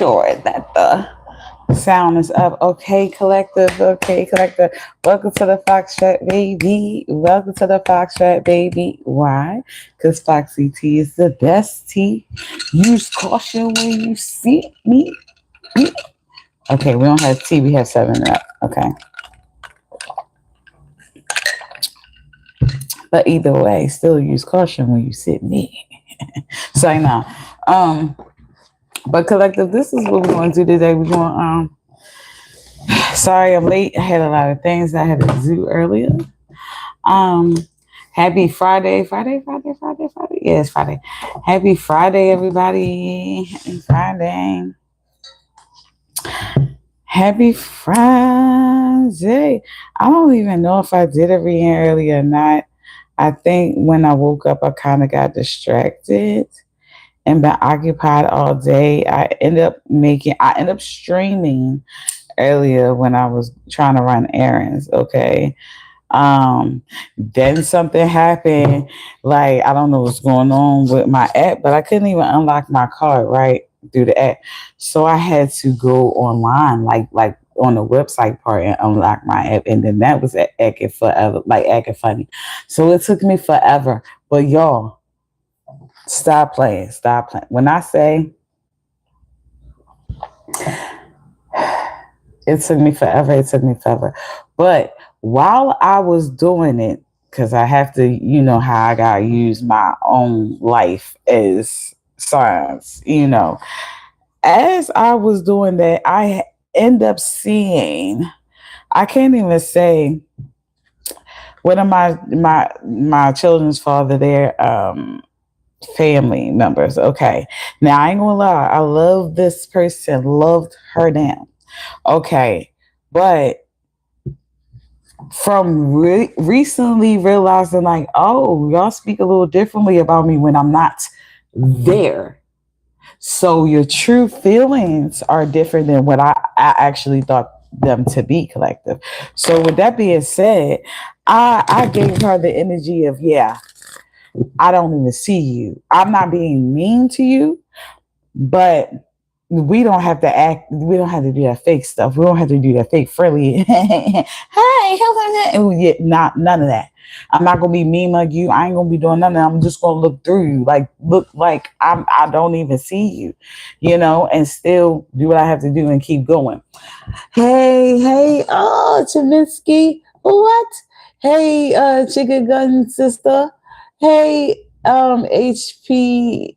sure that the sound is up. Okay, collective. Okay, collective. Welcome to the Fox Chat, baby. Welcome to the Fox Chat, baby. Why? Because Foxy Tea is the best tea. Use caution when you see me. Okay, we don't have tea. We have 7 Up. Okay. But either way, still use caution when you sit me. So I know. But collective, this is what we're going to do today. We're going sorry I'm late. I had a lot of things I had to do earlier. Um Happy Friday. Yeah, it's Friday. Happy Friday, everybody. Happy Friday. Happy Friday. I don't even know if I did it earlier or not. I think when I woke up, I kind of got distracted and been occupied all day. I ended up streaming earlier when I was trying to run errands. Okay. Then something happened. Like, I don't know what's going on with my app, but I couldn't even unlock my card right through the app. So I had to go online, like on the website part and unlock my app. And then that was acting forever, like acting funny. So it took me forever. But y'all, stop playing. Stop playing. When I say it took me forever, it took me forever. But while I was doing it, because I have to, you know how I gotta use my own life as science, as I was doing that, I end up seeing, I can't even say, one of my children's father, their family members. Okay, now I ain't gonna lie, I love this person, loved her down. Okay, but from recently realizing, like, oh, y'all speak a little differently about me when I'm not there. So your true feelings are different than what I actually thought them to be, collective. So with that being said, I gave her the energy of, yeah, I don't even see you. I'm not being mean to you, but we don't have to act. We don't have to do that fake stuff. We don't have to do that fake friendly. Hey, yeah, not none of that. I'm not gonna be mean like you. I ain't gonna be doing nothing. I'm just gonna look through you, like look like I don't even see you, and still do what I have to do and keep going. Hey, oh, Cheminsky, what? Hey, Chicken Gun Sister. Hey, HPSC,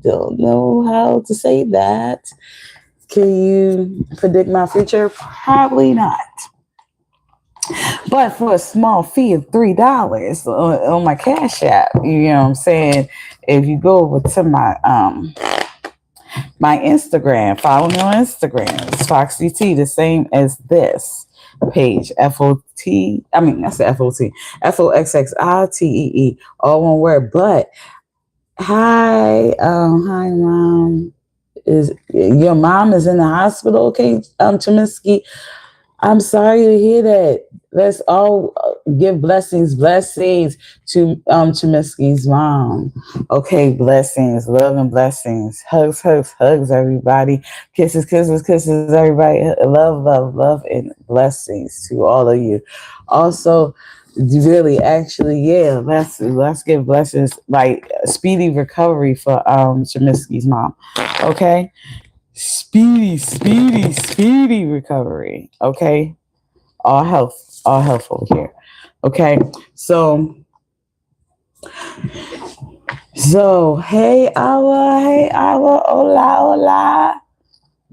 don't know how to say that. Can you predict my future? Probably not. But for a small fee of $3 on my Cash App, you know what I'm saying? If you go over to my Instagram, follow me on Instagram. It's Foxy T, the same as this page. FOT. I mean, that's the FOT. FOXXITEE. All one word. But hi, mom. Is your mom is in the hospital? Okay, Cheminsky. I'm sorry to hear that. Let's all give blessings to Cheminsky's mom. Okay, blessings, love and blessings. Hugs, everybody. Kisses, everybody. Love, and blessings to all of you. Also, really, actually, yeah, let's give blessings, like speedy recovery for Cheminsky's mom. Okay. Speedy recovery. Okay. All health over here. Okay. So, hey, hola.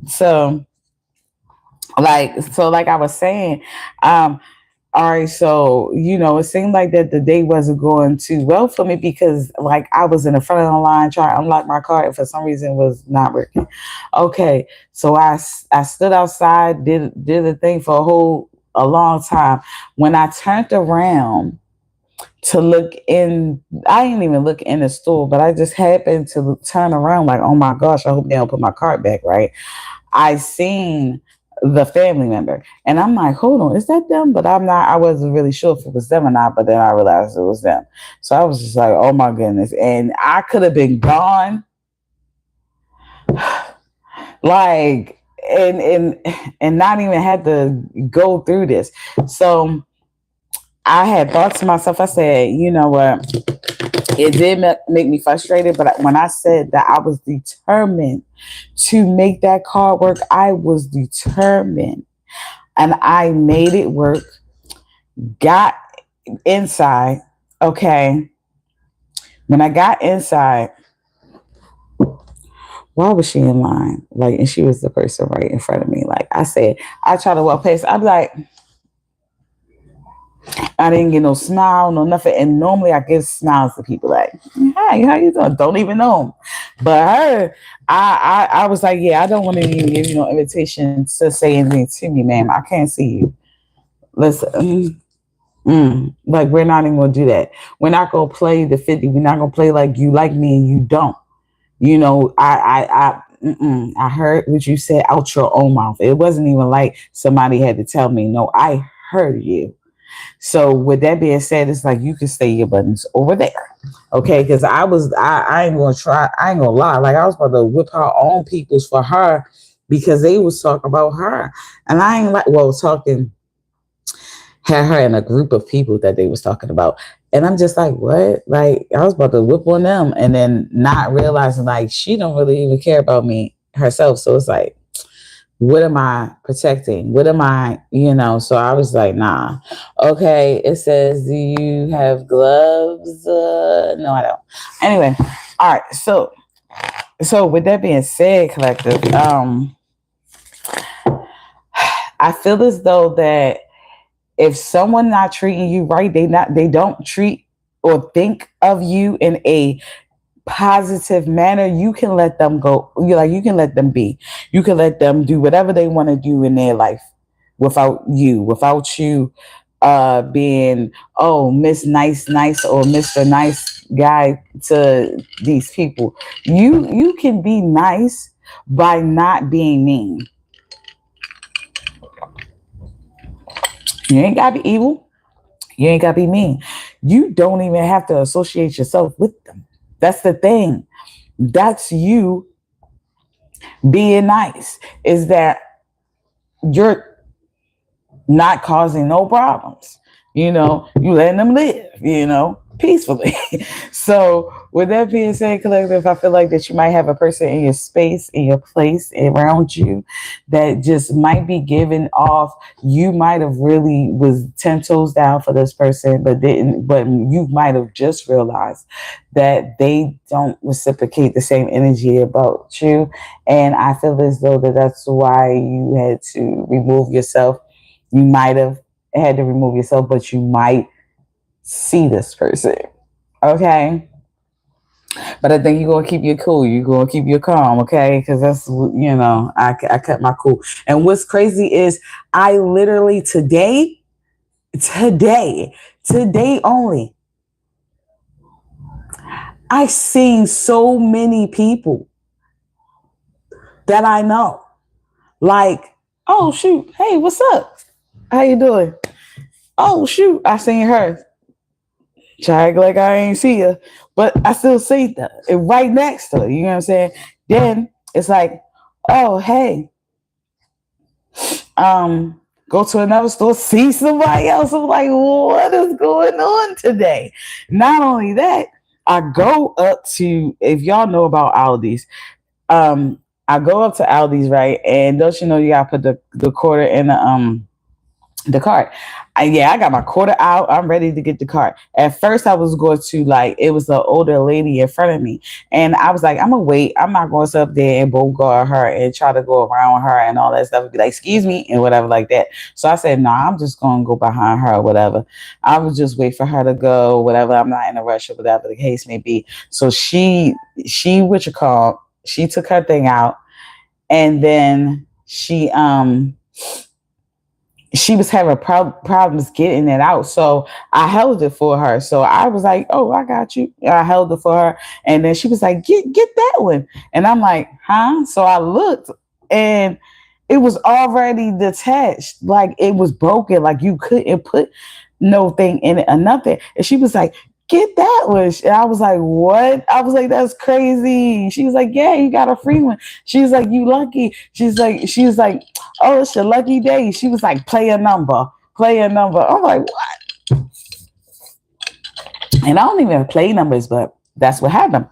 So, like I was saying, all right, so it seemed like that the day wasn't going too well for me because, like, I was in the front of the line trying to unlock my car and for some reason it was not working. Okay, so I stood outside, did the thing for a long time. When I turned around to look in, I didn't even look in the store, but I just happened to turn around like, oh my gosh, I hope they don't put my cart back right. I seen the family member. And I'm like, hold on, is that them? But I wasn't really sure if it was them or not, but then I realized it was them. So I was just like, oh my goodness. And I could have been gone Like, and not even had to go through this. So I had thought to myself, I said, you know what? It did make me frustrated, but when I said that I was determined to make that card work, I was determined and I made it work. Got inside. Okay. When I got inside, why was she in line? Like, and she was the person right in front of me. Like I said, I try to walk past. I'm like, I didn't get no smile, no nothing. And normally I give smiles to people like, "Hi, how you doing?" Don't even know them. But her, I was like, "Yeah, I don't want to even give you no invitation to say anything to me, ma'am. I can't see you. Listen, like we're not even gonna do that. We're not gonna play the 50. We're not gonna play like you like me and you don't. You know, I heard what you said out your own mouth. It wasn't even like somebody had to tell me. No, I heard you. So with that being said, it's like you can stay your buttons over there. Okay, because I ain't gonna try, I ain't gonna lie. Like I was about to whip her own peoples for her because they was talking about her. And I ain't like well talking had her in a group of people that they was talking about. And I'm just like, what? Like I was about to whip on them and then not realizing like she don't really even care about me herself. So it's like what am I protecting? What am I, So I was like, nah. Okay, it says, do you have gloves? No, I don't. Anyway, all right. So with that being said, collective, I feel as though that if someone not treating you right, they don't treat or think of you in a positive manner, you can let them go. You can let them be. You can let them do whatever they want to do in their life without you being Miss Nice or Mr. Nice Guy to these people. You can be nice by not being mean. You ain't gotta be evil. You ain't gotta be mean. You don't even have to associate yourself with them. That's the thing. That's you being nice. Is that you're not causing no problems. You letting them live, peacefully. So with that being said, collective, I feel like that you might have a person in your space, in your place, around you that just might be giving off. You might have really was 10 toes down for this person, but you might have just realized that they don't reciprocate the same energy about you. And I feel as though that's why you had to remove yourself. You might have had to remove yourself, but you might see this person. Okay. But I think you're going to keep your cool. You're going to keep your calm. Okay. Because I kept my cool. And what's crazy is I literally today only, I've seen so many people that I know. Like, oh, shoot. Hey, what's up? How you doing? Oh, shoot. I seen her. Try like I ain't see her, but I still see her right next to her. You know what I'm saying? Then it's like, oh hey, go to another store, see somebody else. I'm like, what is going on today? Not only that, I go up to if y'all know about Aldi's, I go up to Aldi's, right? And don't you know you gotta put the quarter in the cart. I got my quarter out. I'm ready to get the cart. At first, I was going to like it was an older lady in front of me, and I was like, I'm gonna wait. I'm not going to sit up there and bogart her and try to go around her and all that stuff. Be like, excuse me, and whatever like that. So I said, nah, I'm just gonna go behind her or whatever. I would just wait for her to go, whatever. I'm not in a rush or whatever the case may be. So what you call, she took her thing out, and then she was having problems getting it out. So I held it for her. So I was like, oh, I got you. I held it for her. And then she was like, get that one. And I'm like, huh? So I looked and it was already detached. Like it was broken. Like you couldn't put no thing in it or nothing. And she was like, get that one. And I was like, what? I was like, that's crazy. She was like, yeah, you got a free one. She was like, you lucky. She was like, oh, it's your lucky day. She was like, play a number, play a number. I'm like, what? And I don't even play numbers, but that's what happened.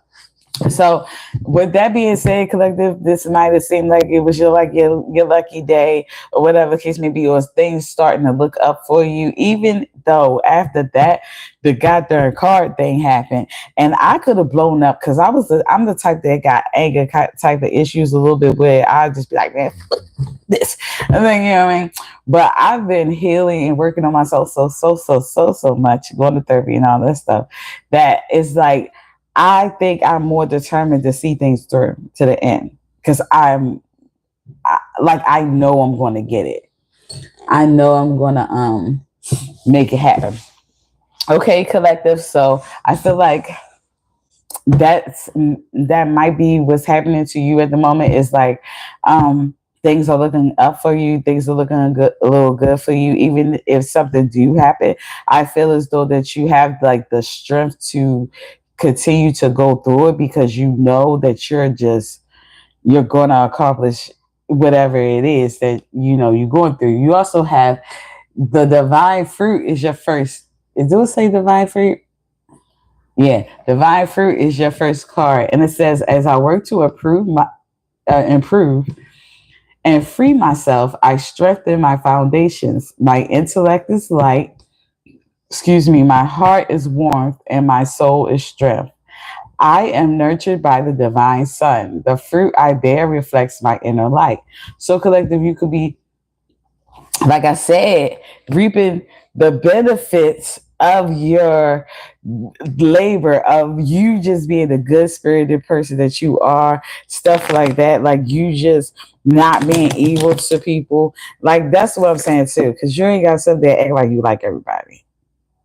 So, with that being said, collective, this might have seemed like it was your lucky day, or whatever the case may be, or things starting to look up for you. Even though after that, the goddamn card thing happened, and I could have blown up because I'm the type that got anger type of issues a little bit, where I just be like, man, fuck this, and then you know what I mean. But I've been healing and working on myself so much, going to therapy and all that stuff, that it's like I think I'm more determined to see things through to the end because I know I'm going to get it. I know I'm going to make it happen. Okay, collective. So I feel like that might be what's happening to you at the moment. Is like things are looking up for you. Things are looking good, a little good for you. Even if something do happen, I feel as though that you have like the strength to continue to go through it because you know that you're going to accomplish whatever it is that you know you're going through. You also have the divine fruit is your first. Does it say divine fruit? Yeah, divine fruit is your first card, and it says, "As I work to improve and free myself, I strengthen my foundations. My intellect is light. Excuse me. My heart is warmth, and my soul is strength. I am nurtured by the divine sun. The fruit I bear reflects my inner light." So, collective, you could be, like I said, reaping the benefits of your labor, of you just being the good spirited person that you are, stuff like that, like you just not being evil to people. Like that's what I'm saying too, because you ain't got something that act like you like everybody.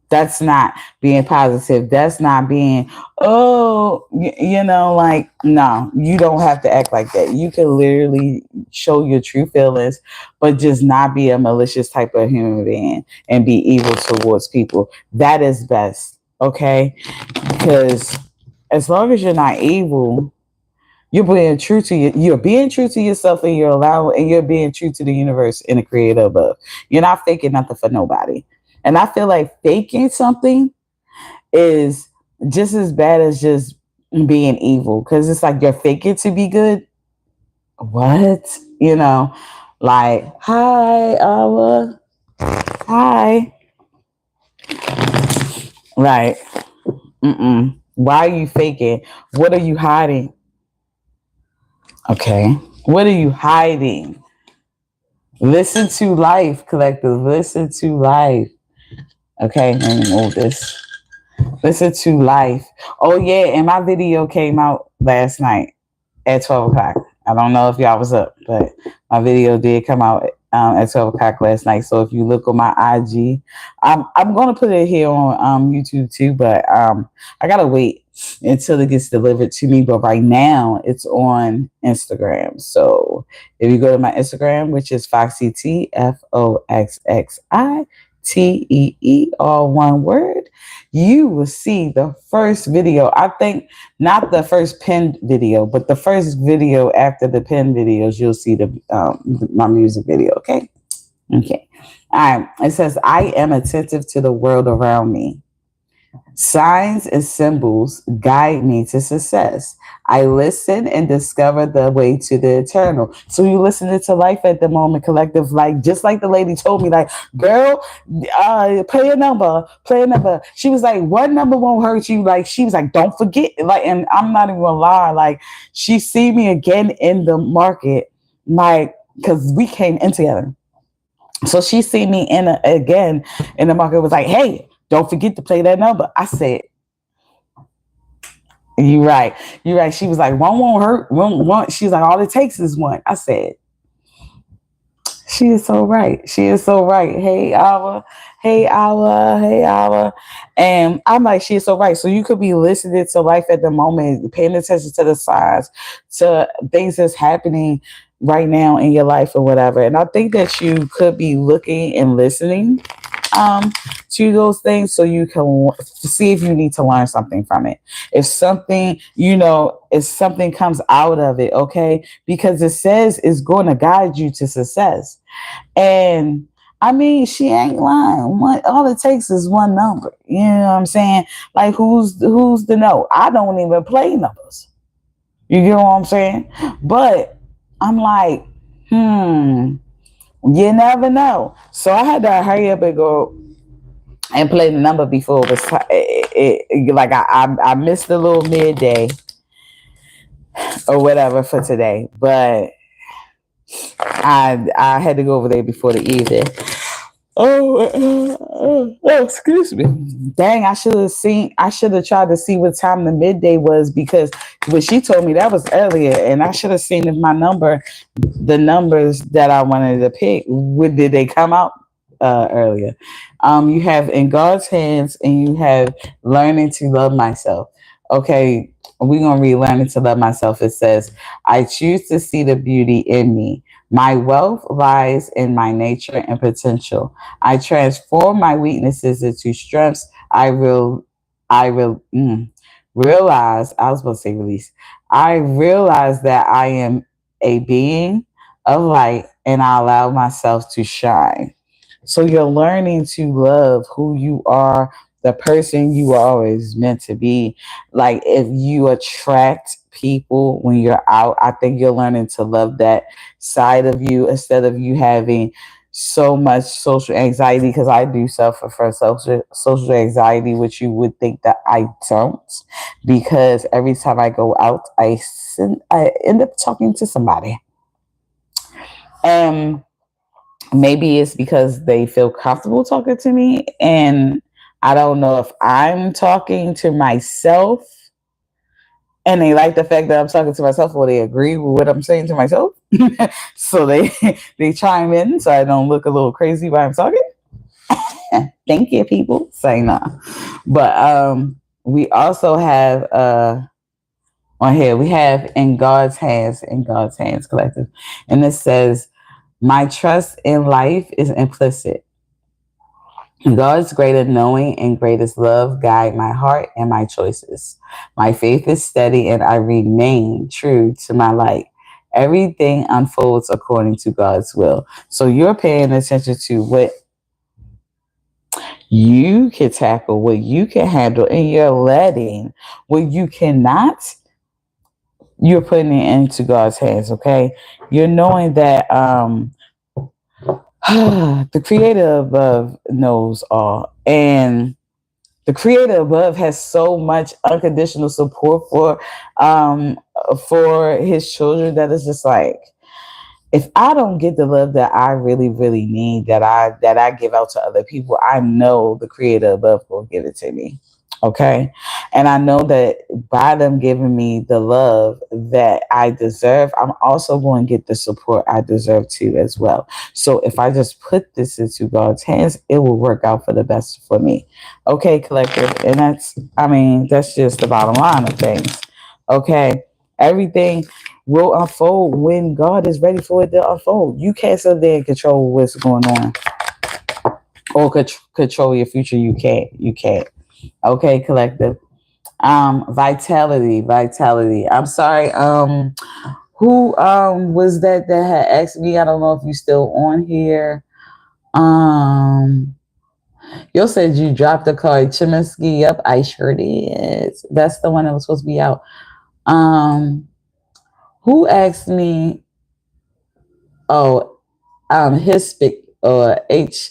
That's not being positive. That's not being, like, no, you don't have to act like that. You can literally show your true feelings, but just not be a malicious type of human being and be evil towards people. That is best. Okay. Because as long as you're not evil, you're being true to yourself, and you're being true to the universe and the creator above. You're not faking nothing for nobody. And I feel like faking something is just as bad as just being evil, because it's like you're faking to be good. What? Like, hi, hi. Right. Mm-mm. Why are you faking? What are you hiding? Okay. What are you hiding? Listen to life, collective. Listen to life. Okay, let me move this. Listen to life. Oh yeah, and my video came out last night at 12 o'clock. I don't know if y'all was up, but my video did come out at 12 o'clock last night. So if you look on my IG, I'm gonna put it here on YouTube too, but I gotta wait until it gets delivered to me. But right now it's on Instagram. So if you go to my Instagram, which is Foxy T, FOXXI all one word, you will see the first video. I think not the first pinned video, but the first video after the pinned videos. You'll see my music video. Okay. All right. It says, "I am attentive to the world around me. Signs and symbols guide me to success. I listen and discover the way to the eternal." So you listening to life at the moment, collective, like just like the lady told me, like, girl, play a number, play a number. She was like, one number won't hurt you. Like, she was like, don't forget. Like, and I'm not even gonna lie, like, she see me again in the market, like, because we came in together. So she see me again in the market, was like, hey, don't forget to play that number. I said, "You right. You right." She was like, "One won't hurt. One." She's like, "All it takes is one." I said, "She is so right. She is so right." Hey, Awa. Hey, Awa. Hey, Awa. And I'm like, she is so right. So you could be listening to life at the moment, paying attention to the signs, to things that's happening right now in your life or whatever. And I think that you could be looking and listening to those things so you can see if you need to learn something from it. If something, if something comes out of it, okay, because it says it's going to guide you to success. And I mean, she ain't lying. All it takes is one number. You know what I'm saying? Like, who's to know? I don't even play numbers. You get what I'm saying? But I'm like, you never know. So I had to hurry up and go and play the number before it was like I missed the little midday or whatever for today, but I had to go over there before the evening. Oh, excuse me. Dang, I should have seen. I should have tried to see what time the midday was because when she told me that was earlier, and I should have seen if the numbers that I wanted to pick, did they come out earlier? You have in God's hands, and you have learning to love myself. Okay, we're gonna read learning to love myself. It says, "I choose to see the beauty in me. My wealth lies in my nature and potential. I transform my weaknesses into strengths. I will realize. I was supposed to say release. I realize that I am a being of light, and I allow myself to shine. So you're learning to love who you are, the person you are always meant to be. Like if you attract people when you're out, I think you're learning to love that side of you instead of you having so much social anxiety because I do suffer from social anxiety, which you would think that I don't, because every time I go out, I end up talking to somebody. And maybe it's because they feel comfortable talking to me, and I don't know if I'm talking to myself and they like the fact that I'm talking to myself or they agree with what I'm saying to myself. So they chime in so I don't look a little crazy while I'm talking. Thank you, people. Say no. But we also have on here we have in God's hands collective. And it says, my trust in life is implicit. God's greater knowing and greatest love guide my heart and my choices. My faith is steady and I remain true to my light. Everything unfolds according to God's will. So you're paying attention to what you can tackle, what you can handle, and you're letting what you cannot, you're putting it into God's hands, okay? You're knowing that the creator above knows all. And the creator above has so much unconditional support for his children that it's just like, if I don't get the love that I really, really need, that I give out to other people, I know the creator above will give it to me. Okay. And I know that by them giving me the love that I deserve, I'm also going to get the support I deserve too as well. So if I just put this into God's hands, it will work out for the best for me. Okay, collective. And that's just the bottom line of things. Okay. Everything will unfold when God is ready for it to unfold. You can't sit there and control what's going on or control your future. You can't. You can't. Okay, collective. Vitality. I'm sorry. Who was that had asked me? I don't know if you still on here. You said you dropped the card Chiminski. Yep, I sure did. That's the one that was supposed to be out. Who asked me? Oh, Hispic or H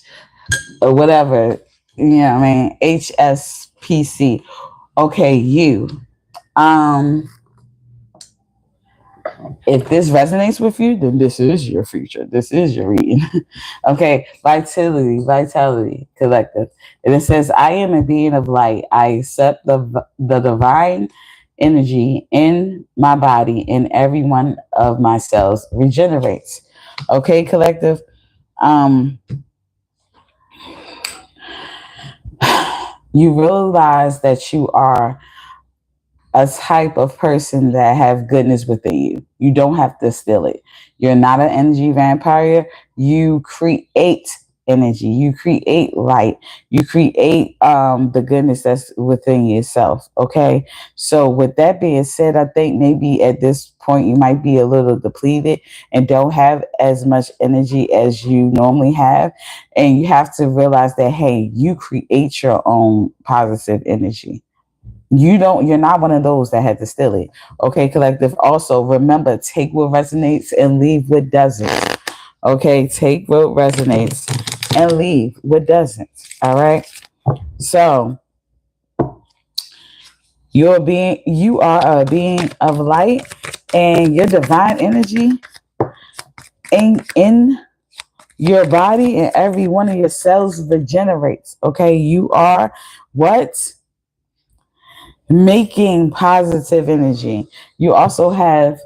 or whatever. Yeah, I mean HSPC. Okay, you. If this resonates with you, then this is your future. This is your reading. Okay, vitality, collective. And it says, I am a being of light. I accept the divine energy in my body, and every one of my cells regenerates. Okay, collective. You realize that you are a type of person that have goodness within you. You don't have to steal it. You're not an energy vampire. You create energy. You create light. You create the goodness that's within yourself. Okay. So with that being said, I think maybe at this point you might be a little depleted and don't have as much energy as you normally have. And you have to realize that, hey, you create your own positive energy. You're not one of those that had to steal it. Okay, collective. Also, remember, take what resonates and leave what doesn't. Okay, take what resonates and leave what doesn't. All right. So you are a being of light, and your divine energy in your body and every one of your cells regenerates. Okay, you are what? Making positive energy. You also have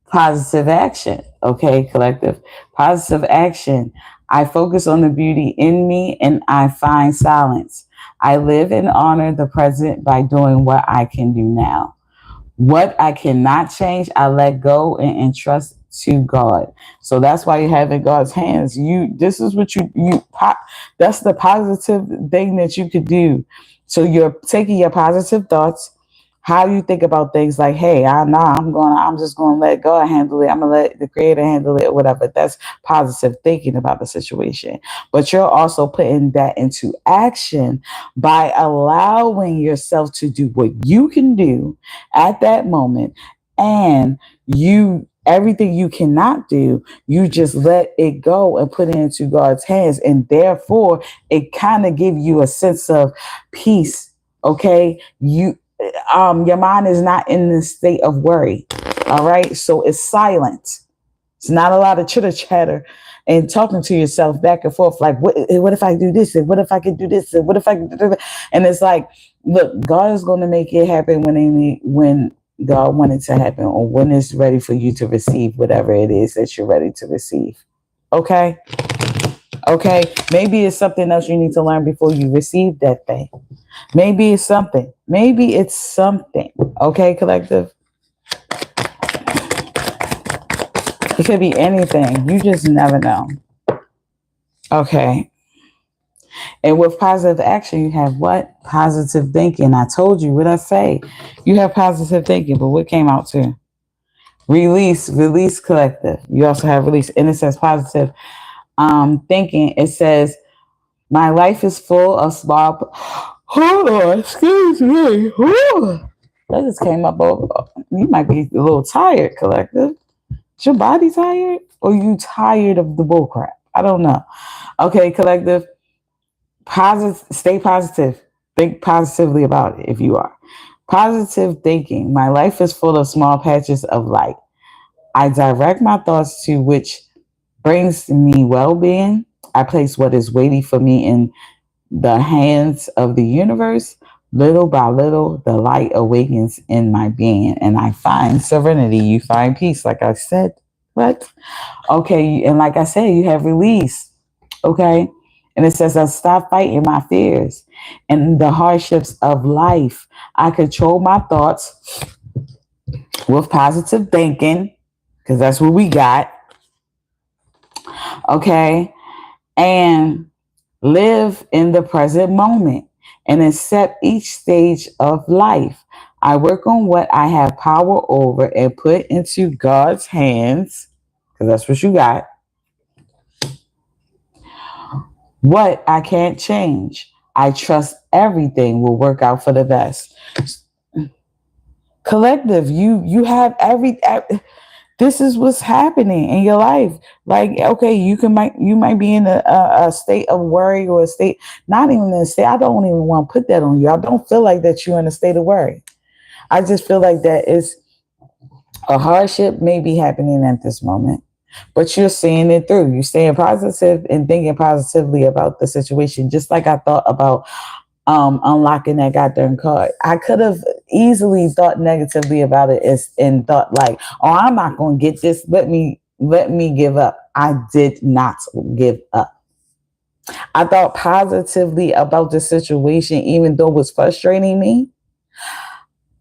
positive action. Okay, collective. Positive action. I focus on the beauty in me and I find silence. I live and honor the present by doing what I can do now. What I cannot change, I let go and entrust to God. So that's why you have in God's hands. This is what that's the positive thing that you could do. So you're taking your positive thoughts, how you think about things like, hey, I'm just gonna let God handle it. I'm gonna let the creator handle it or whatever. That's positive thinking about the situation. But you're also putting that into action by allowing yourself to do what you can do at that moment. And everything you cannot do, you just let it go and put it into God's hands. And therefore it kind of gives you a sense of peace. Okay. Your mind is not in the state of worry. All right. So it's silent. It's not a lot of chitter chatter and talking to yourself back and forth. Like, what if I do this? And what if I could do this? And what if I could do that? And it's like, look, God is going to make it happen when God wanted to happen, or when it's ready for you to receive whatever it is that you're ready to receive. Okay. Okay. Maybe it's something else you need to learn before you receive that thing. Maybe it's something. Okay, collective. It could be anything. You just never know. Okay. And with positive action, you have what? Positive thinking. I told you what I say. You have positive thinking, but what came out too? Release collective. You also have release. And it says positive thinking. It says, my life is full of small. Hold on, excuse me. That just came up over. You might be a little tired, collective. Is your body tired? Or you tired of the bullcrap? I don't know. Okay, collective. Stay positive. Think positively about it if you are. Positive thinking. My life is full of small patches of light. I direct my thoughts to which brings me well-being. I place what is waiting for me in the hands of the universe. Little by little, the light awakens in my being and I find serenity. You find peace, like I said. What? Okay, and like I said, you have release. Okay? And it says, I stop fighting my fears and the hardships of life. I control my thoughts with positive thinking, because that's what we got. Okay? And live in the present moment and accept each stage of life. I work on what I have power over and put into God's hands, because that's what you got. What I can't change, I trust everything will work out for the best. Collective, you have this is what's happening in your life. Like, okay, you might be in a state of worry, or a state, not even in a state. I don't even want to put that on you. I don't feel like that you're in a state of worry. I just feel like that is a hardship may be happening at this moment, but you're seeing it through. You're staying positive and thinking positively about the situation. Just like I thought about unlocking that goddamn card. I could have easily thought negatively about it and thought like, oh, I'm not going to get this. Let me give up. I did not give up. I thought positively about the situation, even though it was frustrating me.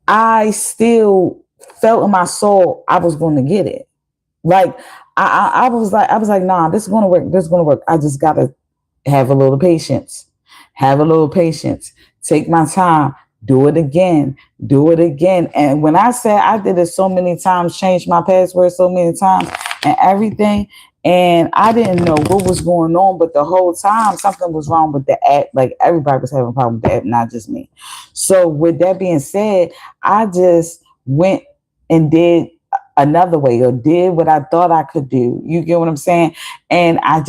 I still felt in my soul I was going to get it. Like, I was like, nah, this is gonna work. This is gonna work. I just gotta have a little patience. Have a little patience. Take my time. Do it again. Do it again. And when I said I did it so many times, changed my password so many times and everything, and I didn't know what was going on, but the whole time something was wrong with the app. Like everybody was having a problem with the app, not just me. So with that being said, I just went and did another way or did what I thought I could do. You get what I'm saying? And I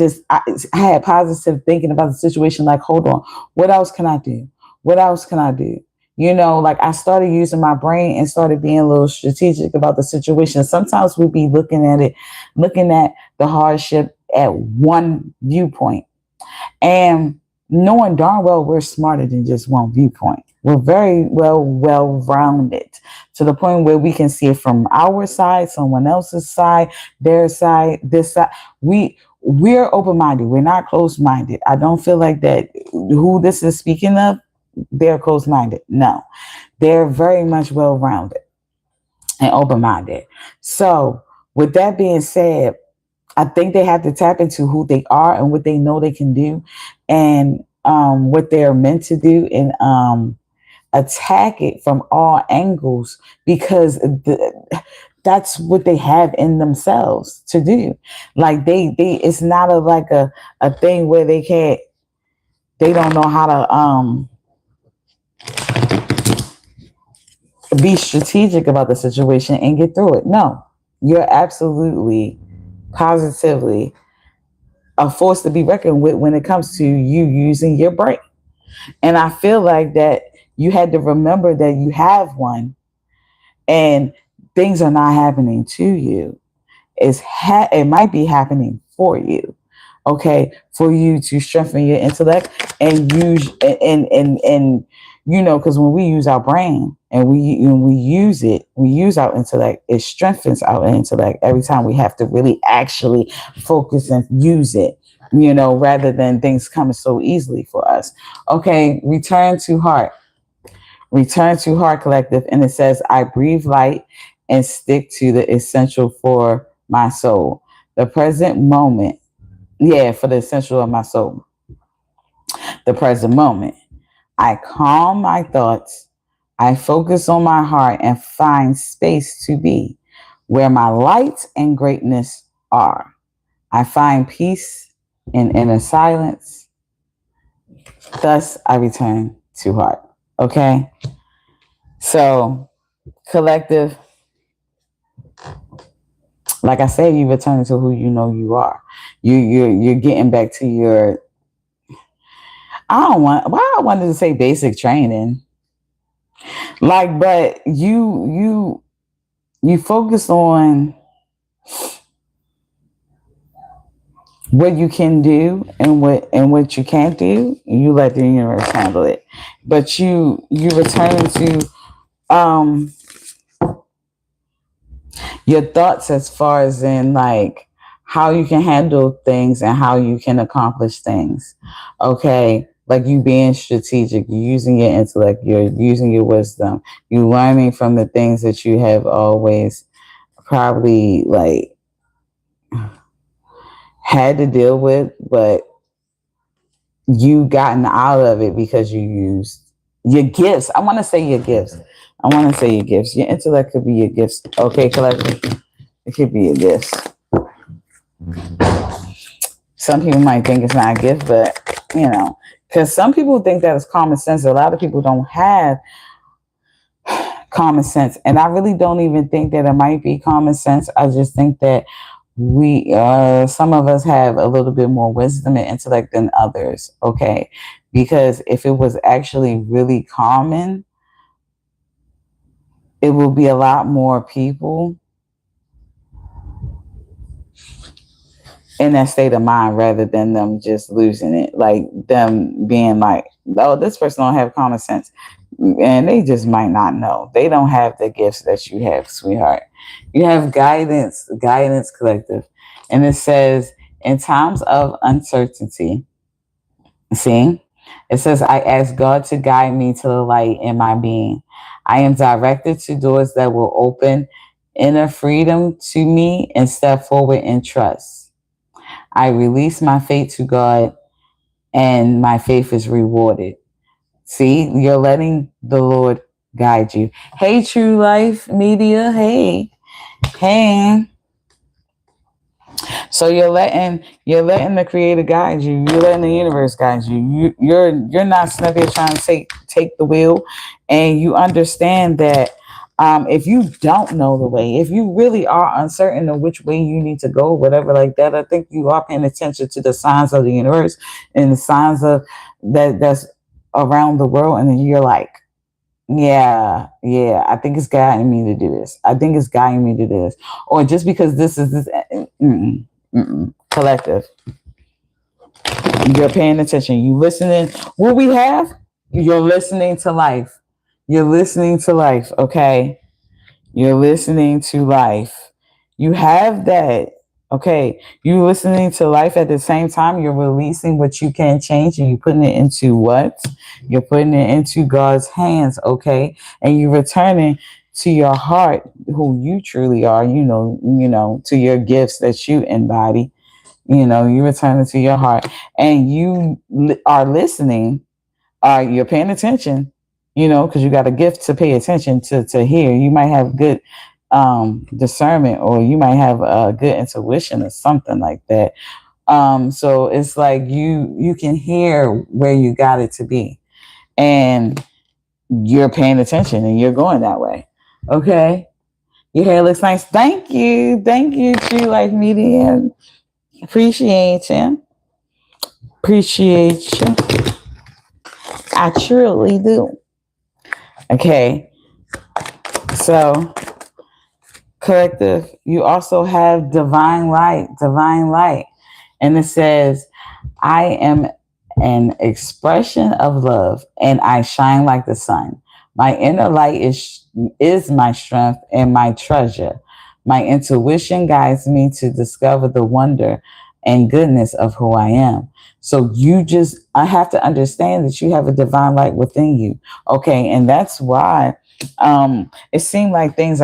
had positive thinking about the situation. Like, hold on, what else can I do? What else can I do? You know, like I started using my brain and started being a little strategic about the situation. Sometimes we be looking at the hardship at one viewpoint and knowing darn well we're smarter than just one viewpoint. We're very well rounded to the point where we can see it from our side, someone else's side, their side, this side. We're open minded. We're not closed minded. I don't feel like that. Who this is speaking of, they're closed minded. No, they're very much well rounded and open minded. So, with that being said, I think they have to tap into who they are and what they know they can do, and what they're meant to do, and attack it from all angles because that's what they have in themselves to do. Like they it's not a thing where they don't know how to be strategic about the situation and get through it. No, you're absolutely positively a force to be reckoned with when it comes to you using your brain. And I feel like that you had to remember that you have one and things are not happening to you. It might be happening for you. Okay, for you to strengthen your intellect and use and you know, because when we use our brain and we use it, we use our intellect, it strengthens our intellect every time we have to really actually focus and use it, you know, rather than things coming so easily for us. Okay, return to heart collective, and it says, I breathe light and stick to the essential for my soul, the present moment. Yeah, for the essential of my soul, the present moment. I calm my thoughts. I focus on my heart and find space to be where my light and greatness are. I find peace in inner silence. Thus, I return to heart. Okay? So, collective, like I said, you return to who you know you are. You're getting back to your, I wanted to say basic training. Like, but you focus on what you can do and what you can't do. You let the universe handle it. But you return to um your thoughts as far as in like how you can handle things and how you can accomplish things. Okay. Like you being strategic, you using your intellect, you're using your wisdom, you learning from the things that you have always probably like had to deal with, but you gotten out of it because you used your gifts. I want to say your gifts. I want to say your gifts. Your intellect could be your gifts. Okay, collective. It could be your gifts. Some people might think it's not a gift, but you know, because some people think that it's common sense. A lot of people don't have common sense, and I really don't even think that it might be common sense. I just think that we some of us have a little bit more wisdom and intellect than others. Okay, because if it was actually really common, it will be a lot more people in that state of mind rather than them just losing it, like them being like, oh, this person don't have common sense, and they just might not know. They don't have the gifts that you have, sweetheart. You have guidance collective, and it says in times of uncertainty, see, it says, I ask God to guide me to the light in my being. I am directed to doors that will open inner freedom to me and step forward in trust. I release my faith to God, and my faith is rewarded. See, you're letting the Lord guide you. Hey, True Life Media. Hey, hey. So you're letting the Creator guide you. You're letting the universe guide you. You're not stuck there trying to take the wheel, and you understand that. If you don't know the way, if you really are uncertain of which way you need to go, whatever like that, I think you are paying attention to the signs of the universe and the signs of that's around the world, and then you're like, yeah, I think it's guiding me to do this. I think it's guiding me to do this. Or just because this is this collective. You're paying attention. You listening. What we have, you're listening to life. You're listening to life, okay? You're listening to life. You have that. Okay. You listening to life at the same time. You're releasing what you can change and you're putting it into what? You're putting it into God's hands, okay? And you're returning to your heart, who you truly are, to your gifts that you embody. You return it to your heart and you are listening, you're paying attention, because you got a gift to pay attention to hear. You might have good discernment, or you might have a good intuition or something like that. So it's like you can hear where you got it to be, and you're paying attention and you're going that way. Okay. Your hair looks nice. Thank you. Thank you, True Life Media. Appreciate you. Appreciate you. I truly do. Okay. So, collective, you also have divine light. Divine light. And it says, I am an expression of love and I shine like the sun. My inner light is my strength and my treasure. My intuition guides me to discover the wonder and goodness of who I am. So I have to understand that you have a divine light within you. Okay. And that's why it seemed like things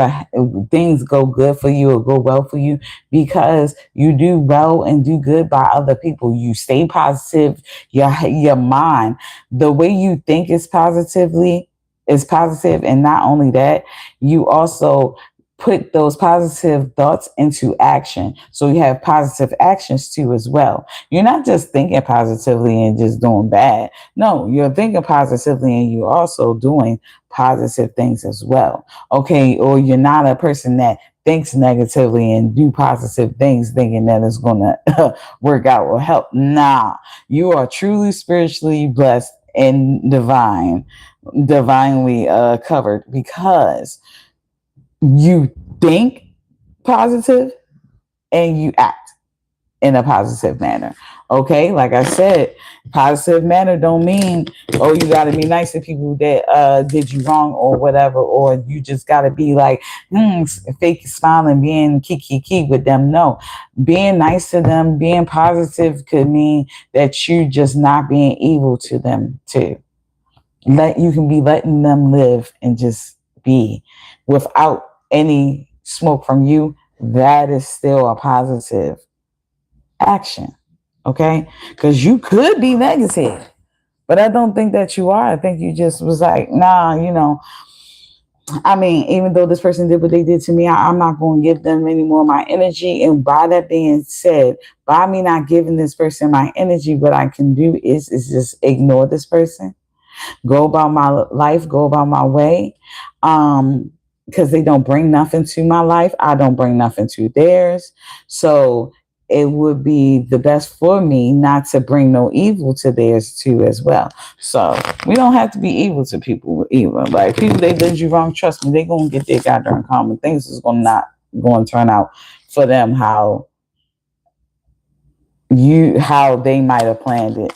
go good for you or go well for you, because you do well and do good by other people. You stay positive. Your mind, the way you think is positive, and not only that, you also put those positive thoughts into action. So you have positive actions too as well. You're not just thinking positively and just doing bad. No, you're thinking positively and you're also doing positive things as well. Okay. Or you're not a person that thinks negatively and do positive things thinking that it's going to work out or help. Nah, you are truly spiritually blessed and divinely covered, because you think positive and you act in a positive manner. Okay, like I said, positive manner don't mean, oh, you got to be nice to people that did you wrong or whatever, or you just got to be like fake smiling, being kiki with them. No, being nice to them, being positive could mean that you just not being evil to them too. You can be letting them live and just be without any smoke from you. That is still a positive action. Okay. Because you could be negative, but I don't think that you are. I think you just was like, nah, I mean, even though this person did what they did to me, I'm not going to give them any more of my energy. And by that being said, by me not giving this person my energy, what I can do is just ignore this person, go about my life, go about my way, because they don't bring nothing to my life. I don't bring nothing to theirs. So it would be the best for me not to bring no evil to theirs too as well. So we don't have to be evil to people either. Like, people they did you wrong, trust me, they gonna get their goddamn common things is not going to turn out for them how they might have planned it,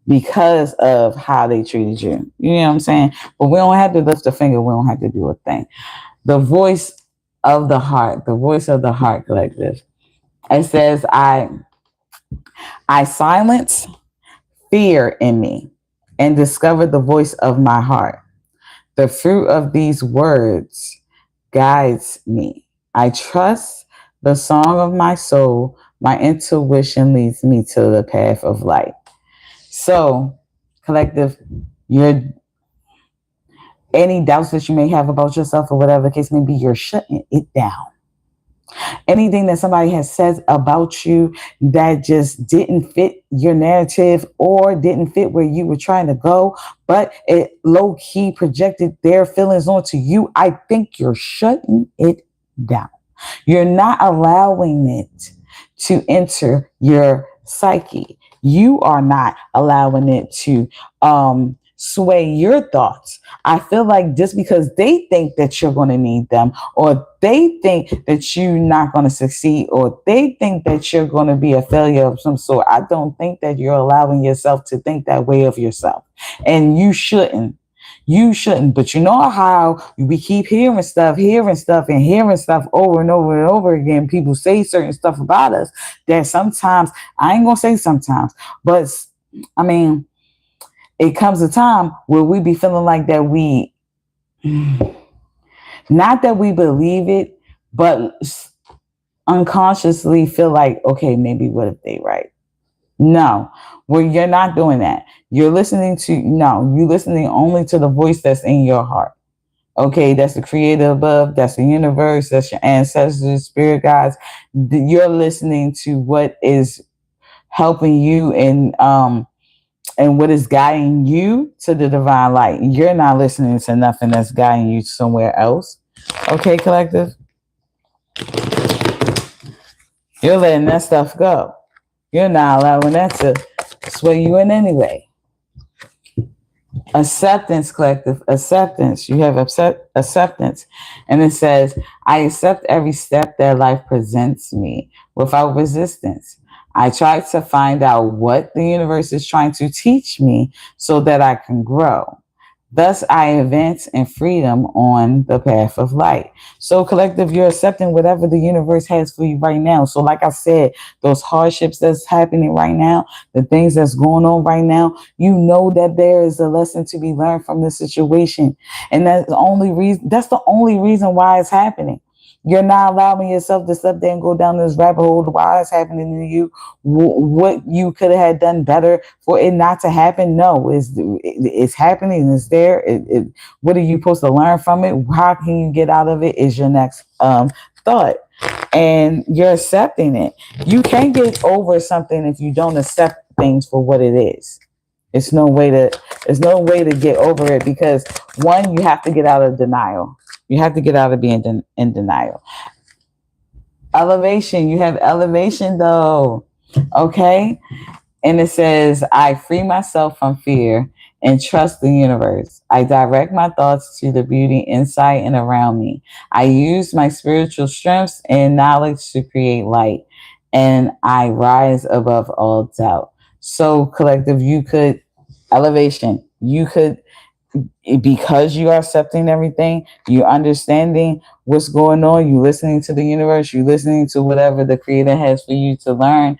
because of how they treated you. You know what I'm saying? But we don't have to lift a finger. We don't have to do a thing. The voice of the heart collective. It says, I silence fear in me and discover the voice of my heart. The fruit of these words guides me. I trust the song of my soul. My intuition leads me to the path of light. So, collective, your any doubts that you may have about yourself or whatever the case may be, you're shutting it down. Anything that somebody has said about you that just didn't fit your narrative or didn't fit where you were trying to go, but it low key projected their feelings onto you, I think you're shutting it down. You're not allowing it to enter your psyche. You are not allowing it to sway your thoughts. I feel like just because they think that you're going to need them, or they think that you're not going to succeed, or they think that you're going to be a failure of some sort, I don't think that you're allowing yourself to think that way of yourself. And you shouldn't. You shouldn't. But you know how we keep hearing stuff over and over and over again. People say certain stuff about us that sometimes, I ain't going to say sometimes, but I mean, it comes a time where we be feeling like that not that we believe it, but unconsciously feel like, okay, maybe what if they right? No, well, you're not doing that. You're listening only to the voice that's in your heart. Okay, that's the creator above, that's the universe, that's your ancestors, spirit guides. You're listening to what is helping you and what is guiding you to the divine light. You're not listening to nothing that's guiding you somewhere else. Okay, collective? You're letting that stuff go. You're not allowing that to sway you in any way. Acceptance, collective. Acceptance. You have acceptance. And it says, I accept every step that life presents me without resistance. I try to find out what the universe is trying to teach me so that I can grow. Thus, I advance in freedom on the path of light. So, collective, you're accepting whatever the universe has for you right now. So, like I said, those hardships that's happening right now, the things that's going on right now, you know that there is a lesson to be learned from this situation. And that's the only reason why it's happening. You're not allowing yourself to step there and go down this rabbit hole. Why it's happening to you? What you could have had done better for it not to happen? No, it's happening. It's there. What are you supposed to learn from it? How can you get out of it? Is your next thought, and you're accepting it. You can't get over something if you don't accept things for what it is. There's no way to get over it, because one, you have to get out of denial. You have to get out of being in denial. Elevation. You have elevation though. Okay. And it says, I free myself from fear and trust the universe. I direct my thoughts to the beauty inside and around me. I use my spiritual strengths and knowledge to create light. And I rise above all doubt. So, collective, elevation. You could, because you are accepting everything, you understanding what's going on, you listening to the universe, you listening to whatever the creator has for you to learn.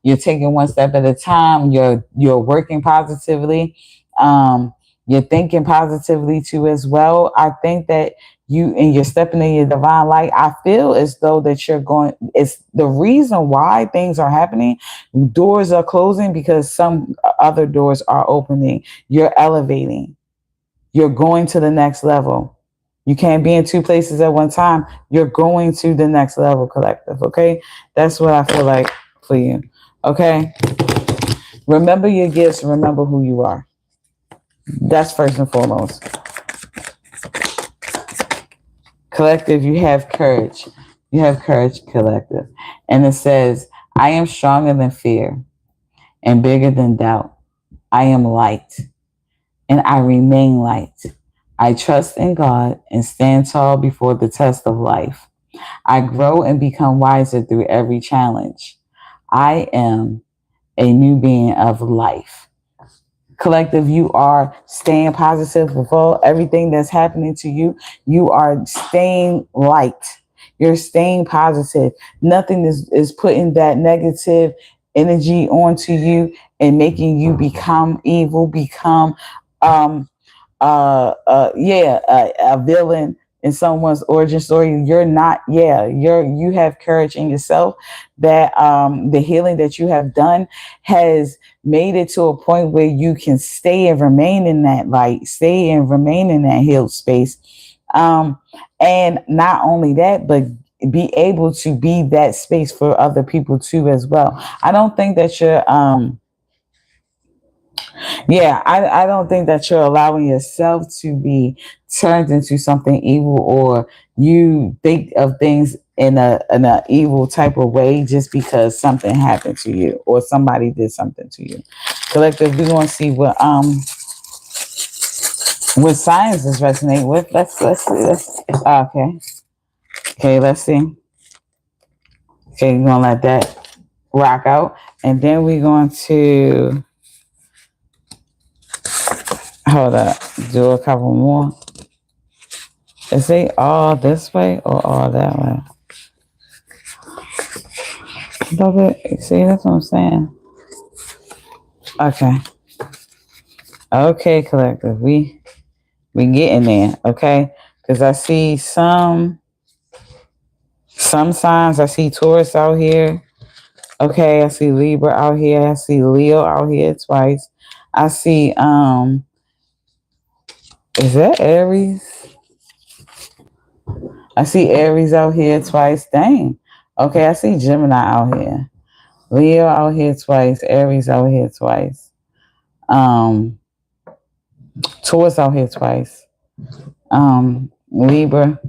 You're taking one step at a time. You're working positively. You're thinking positively too as well. I think that you're stepping in your divine light. I feel as though that it's the reason why things are happening. Doors are closing because some other doors are opening. You're elevating. You're going to the next level. You can't be in two places at one time. You're going to the next level, collective. Okay. That's what I feel like for you. Okay. Remember your gifts. Remember who you are. That's first and foremost. Collective, you have courage. You have courage, collective. And it says, I am stronger than fear and bigger than doubt. I am light and I remain light. I trust in God and stand tall before the test of life. I grow and become wiser through every challenge. I am a new being of life. Collective, you are staying positive with everything that's happening to you. You are staying light. You're staying positive. Nothing is putting that negative energy onto you and making you become evil, become a villain in someone's origin story. You're not, yeah, you have courage in yourself that the healing that you have done has made it to a point where you can stay and remain in that light, stay and remain in that healed space. Um, and not only that, but be able to be that space for other people too as well. I don't think that you're yeah, I don't think that you're allowing yourself to be turned into something evil, or you think of things in a evil type of way just because something happened to you or somebody did something to you. Collective, we're gonna see what science is resonate with. Let's see. Okay. Okay, let's see. Okay, we're gonna let that rock out. And then we're going to hold up, do a couple more. Is they all this way or all that way? See, that's what I'm saying. Okay. Okay, collective. We getting there, okay? Because I see some signs. I see Taurus out here. Okay, I see Libra out here. I see Leo out here twice. I see is that Aries? I see Aries out here twice. Dang. Okay, I see Gemini out here. Leo out here twice. Aries out here twice. Taurus out here twice. Libra.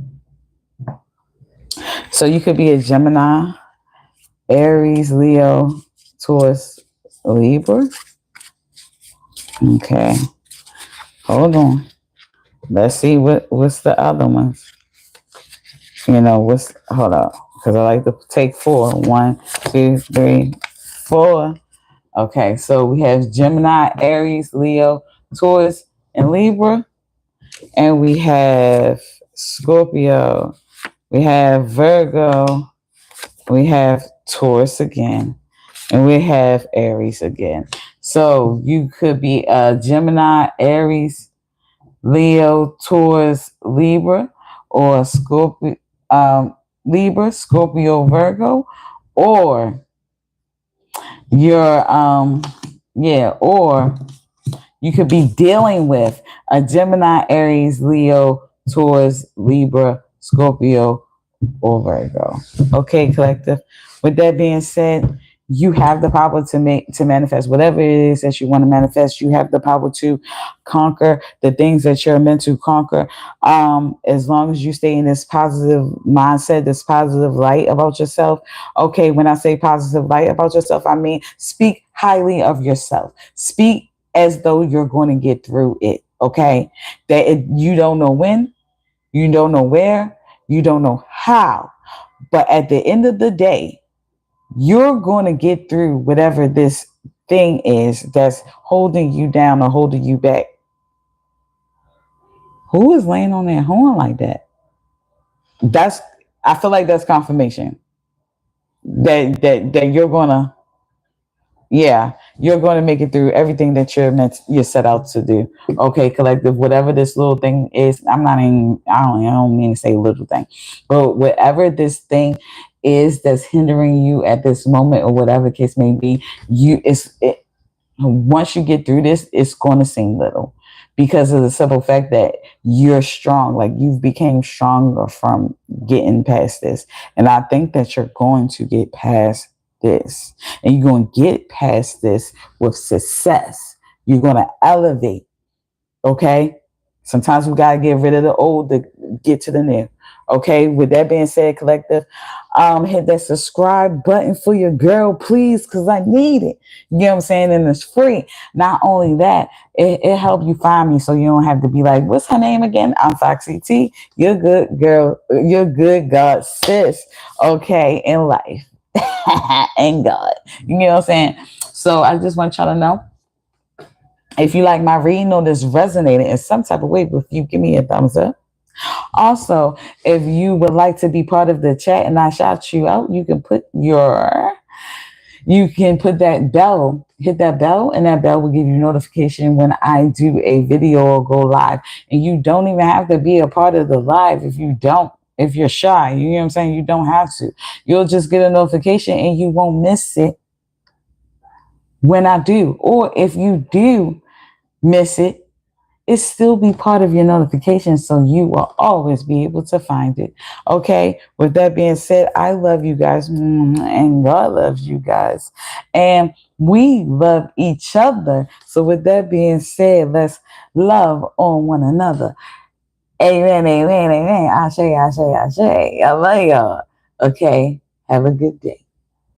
So you could be a Gemini, Aries, Leo, Taurus, Libra. Okay. Hold on. Let's see what's the other ones. You know, hold up. Because I like to take 4. 1, 2, 3, 4. Okay, so we have Gemini, Aries, Leo, Taurus, and Libra. And we have Scorpio. We have Virgo. We have Taurus again. And we have Aries again. So you could be a Gemini, Aries, Leo, Taurus, Libra, or Scorpio, Libra, Scorpio, Virgo, or you're or you could be dealing with a Gemini, Aries, Leo, Taurus, Libra, Scorpio, or Virgo. Okay, collective. With that being said, you have the power to manifest whatever it is that you want to manifest. You have the power to conquer the things that you're meant to conquer. As long as you stay in this positive mindset, this positive light about yourself. Okay, when I say positive light about yourself, I mean speak highly of yourself. Speak as though you're going to get through it. Okay, you don't know when, you don't know where, you don't know how, but at the end of the day, you're going to get through whatever this thing is that's holding you down or holding you back. Who is laying on their horn like that? I feel like that's confirmation that you're gonna, yeah, you're going to make it through everything that you're set out to do. Okay, collective, whatever this little thing is, I don't mean to say little thing, but whatever this thing is that's hindering you at this moment, or whatever case may be, once you get through this, it's going to seem little, because of the simple fact that you're strong. Like, you've became stronger from getting past this. And I think that you're going to get past this, and you're going to get past this with success. You're going to elevate. Okay. Sometimes we got to get rid of the old to get to the new. Okay. With that being said, collective, hit that subscribe button for your girl, please, because I need it. You know what I'm saying? And it's free. Not only that, it helps you find me, so you don't have to be like, what's her name again? I'm Foxy T. You're good, girl. You're good, God, sis. Okay. In life. And God. You know what I'm saying? So I just want y'all to know, if you like my reading or this resonated in some type of way with you, give me a thumbs up. Also, if you would like to be part of the chat and I shout you out, you can put your You can put that bell, hit that bell, and that bell will give you notification when I do a video or go live. And you don't even have to be a part of the live if you don't. If you're shy, you know what I'm saying? You don't have to. You'll just get a notification and you won't miss it when I do. Or if you do miss it, it still be part of your notification, so you will always be able to find it. Okay, with that being said, I love you guys, and God loves you guys, and we love each other. So with that being said, let's love on one another. Amen, amen, amen. I say, I love y'all. Okay, have a good day.